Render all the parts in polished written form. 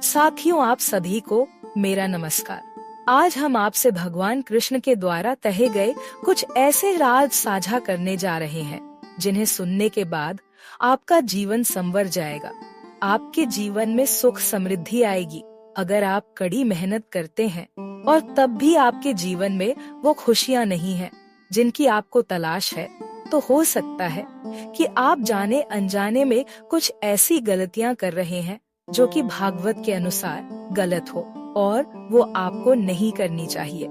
साथियों, आप सभी को मेरा नमस्कार। आज हम आपसे भगवान कृष्ण के द्वारा कहे गए कुछ ऐसे राज साझा करने जा रहे हैं जिन्हें सुनने के बाद आपका जीवन संवर जाएगा। आपके जीवन में सुख समृद्धि आएगी अगर आप कड़ी मेहनत करते हैं, और तब भी आपके जीवन में वो खुशियाँ नहीं है जिनकी आपको तलाश है, तो हो सकता है कि आप जाने अनजाने में कुछ ऐसी गलतियाँ कर रहे हैं जो कि भागवत के अनुसार गलत हो और वो आपको नहीं करनी चाहिए।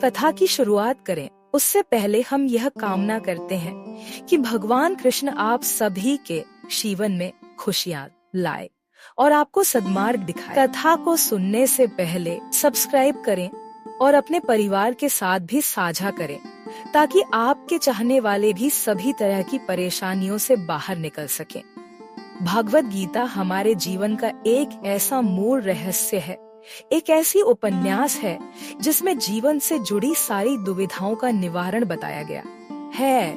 कथा की शुरुआत करें उससे पहले हम यह कामना करते हैं कि भगवान कृष्ण आप सभी के जीवन में खुशियाँ लाए और आपको सद्मार्ग दिखाए। कथा को सुनने से पहले सब्सक्राइब करें और अपने परिवार के साथ भी साझा करें ताकि आपके चाहने वाले भी सभी तरह की परेशानियों से बाहर निकल सकें। भागवत गीता हमारे जीवन का एक ऐसा मूल रहस्य है, एक ऐसी उपन्यास है जिसमें जीवन से जुड़ी सारी दुविधाओं का निवारण बताया गया है,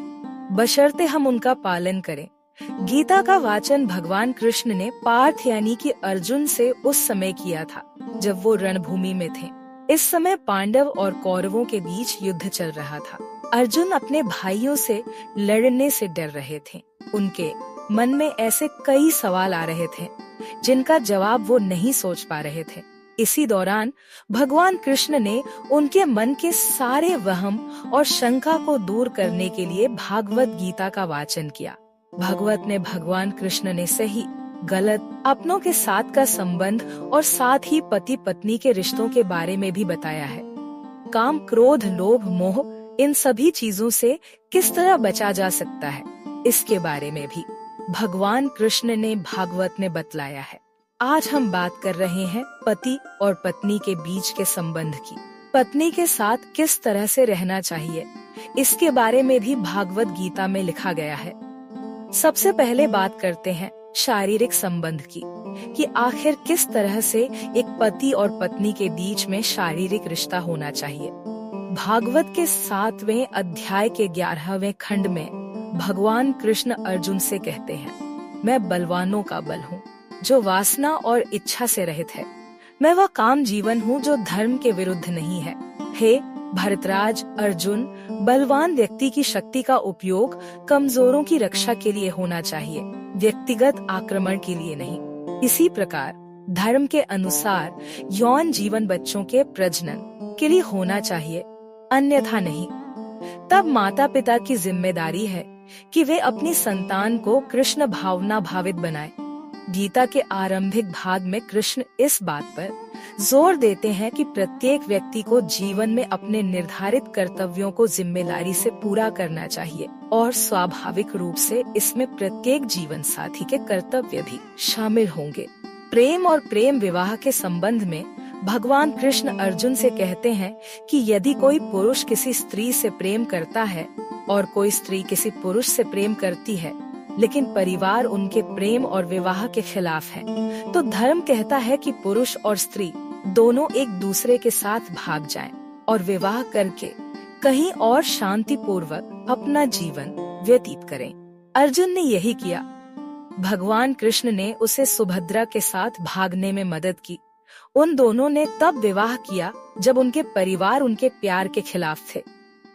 बशर्ते हम उनका पालन करें। गीता का वाचन भगवान कृष्ण ने पार्थ यानी कि अर्जुन से उस समय किया था जब वो रणभूमि में थे। इस समय पांडव और कौरवों के बीच युद्ध चल रहा था। अर्जुन अपने भाइयों से लड़ने से डर रहे थे। उनके मन में ऐसे कई सवाल आ रहे थे जिनका जवाब वो नहीं सोच पा रहे थे। इसी दौरान भगवान कृष्ण ने उनके मन के सारे वहम और शंका को दूर करने के लिए भागवत गीता का वाचन किया। भागवत ने भगवान कृष्ण ने सही गलत, अपनों के साथ का संबंध और साथ ही पति पत्नी के रिश्तों के बारे में भी बताया है। काम, क्रोध, लोभ, मोह, इन सभी चीजों से किस तरह बचा जा सकता है, इसके बारे में भी भगवान कृष्ण ने भागवत में बतलाया है। आज हम बात कर रहे हैं पति और पत्नी के बीच के संबंध की। पत्नी के साथ किस तरह से रहना चाहिए, इसके बारे में भी भागवत गीता में लिखा गया है। सबसे पहले बात करते हैं शारीरिक संबंध की, कि आखिर किस तरह से एक पति और पत्नी के बीच में शारीरिक रिश्ता होना चाहिए। भागवत के 7वें अध्याय के 11वें खंड में भगवान कृष्ण अर्जुन से कहते हैं, मैं बलवानों का बल हूँ जो वासना और इच्छा से रहित है। मैं वह काम जीवन हूँ जो धर्म के विरुद्ध नहीं है। हे भरतराज अर्जुन, बलवान व्यक्ति की शक्ति का उपयोग कमजोरों की रक्षा के लिए होना चाहिए, व्यक्तिगत आक्रमण के लिए नहीं। इसी प्रकार धर्म के अनुसार यौन जीवन बच्चों के प्रजनन के लिए होना चाहिए, अन्यथा नहीं। तब माता पिता की जिम्मेदारी है कि वे अपनी संतान को कृष्ण भावना भावित बनाएं। गीता के आरंभिक भाग में कृष्ण इस बात पर जोर देते हैं कि प्रत्येक व्यक्ति को जीवन में अपने निर्धारित कर्तव्यों को जिम्मेदारी से पूरा करना चाहिए और स्वाभाविक रूप से इसमें प्रत्येक जीवन साथी के कर्तव्य भी शामिल होंगे। प्रेम और प्रेम विवाह के संबंध में भगवान कृष्ण अर्जुन से कहते हैं कि यदि कोई पुरुष किसी स्त्री से प्रेम करता है और कोई स्त्री किसी पुरुष से प्रेम करती है, लेकिन परिवार उनके प्रेम और विवाह के खिलाफ है, तो धर्म कहता है कि पुरुष और स्त्री दोनों एक दूसरे के साथ भाग जाएं और विवाह करके कहीं और शांति पूर्वक अपना जीवन व्यतीत करें। अर्जुन ने यही किया। भगवान कृष्ण ने उसे सुभद्रा के साथ भागने में मदद की। उन दोनों ने तब विवाह किया जब उनके परिवार उनके प्यार के खिलाफ थे।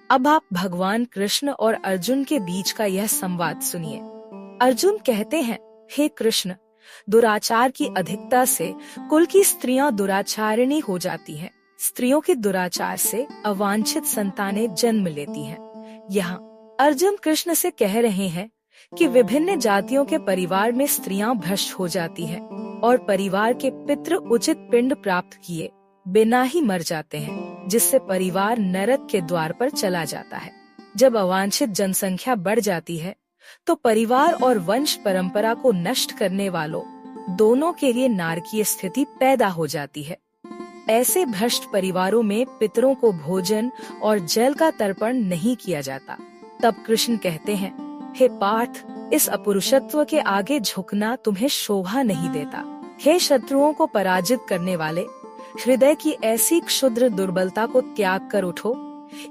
अब आप भगवान कृष्ण और अर्जुन के बीच का यह संवाद सुनिए। अर्जुन कहते हैं, हे कृष्ण, दुराचार की अधिकता से कुल की स्त्रियां दुराचारिणी हो जाती हैं। स्त्रियों के दुराचार से अवांछित संतानें जन्म लेती हैं। यहाँ अर्जुन कृष्ण से कह रहे हैं कि विभिन्न जातियों के परिवार में स्त्रियां भ्रष्ट हो जाती हैं और परिवार के पितृ उचित पिंड प्राप्त किए बिना ही मर जाते हैं, जिससे परिवार नरक के द्वार पर चला जाता है। जब अवांछित जनसंख्या बढ़ जाती है तो परिवार और वंश परंपरा को नष्ट करने वालों दोनों के लिए नारकीय स्थिति पैदा हो जाती है। ऐसे भ्रष्ट परिवारों में पितरों को भोजन और जल का तर्पण नहीं किया जाता। तब कृष्ण कहते हैं, हे पार्थ, इस अपरुषत्व के आगे झुकना तुम्हें शोभा नहीं देता। हे शत्रुओं को पराजित करने वाले, हृदय की ऐसी क्षुद्र दुर्बलता को त्याग कर उठो।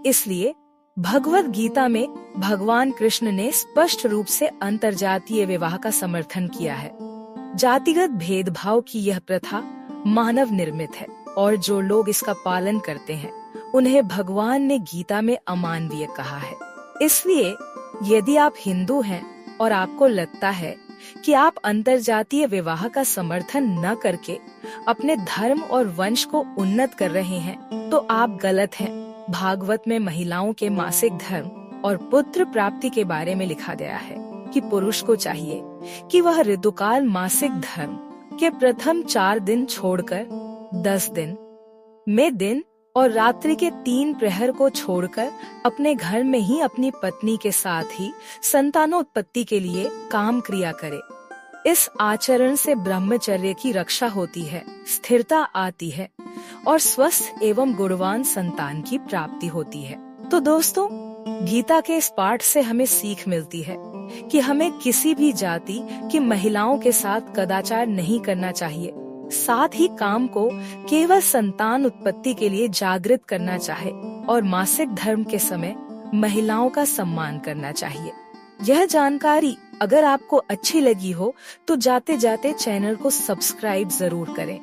इसलिए भगवत गीता में भगवान कृष्ण ने स्पष्ट रूप से अंतरजातीय विवाह का समर्थन किया है। जातिगत भेदभाव की यह प्रथा मानव निर्मित है और जो लोग इसका पालन करते हैं उन्हें भगवान ने गीता में अमानवीय कहा है। इसलिए यदि आप हिंदू हैं और आपको लगता है कि आप अंतरजातीय विवाह का समर्थन न करके अपने धर्म और वंश को उन्नत कर रहे हैं तो आप गलत हैं। भागवत में महिलाओं के मासिक धर्म और पुत्र प्राप्ति के बारे में लिखा गया है कि पुरुष को चाहिए कि वह ऋतुकाल मासिक धर्म के प्रथम 4 दिन छोड़कर 10 दिन में दिन और रात्रि के 3 प्रहर को छोड़कर अपने घर में ही अपनी पत्नी के साथ ही संतानोत्पत्ति के लिए काम क्रिया करे। इस आचरण से ब्रह्मचर्य की रक्षा होती है, स्थिरता आती है और स्वस्थ एवं गुणवान संतान की प्राप्ति होती है। तो दोस्तों, गीता के इस पाठ से हमें सीख मिलती है कि हमें किसी भी जाति की महिलाओं के साथ कदाचार नहीं करना चाहिए। साथ ही काम को केवल संतान उत्पत्ति के लिए जागृत करना चाहिए और मासिक धर्म के समय महिलाओं का सम्मान करना चाहिए। यह जानकारी अगर आपको अच्छी लगी हो तो जाते जाते चैनल को सब्सक्राइब जरूर करें।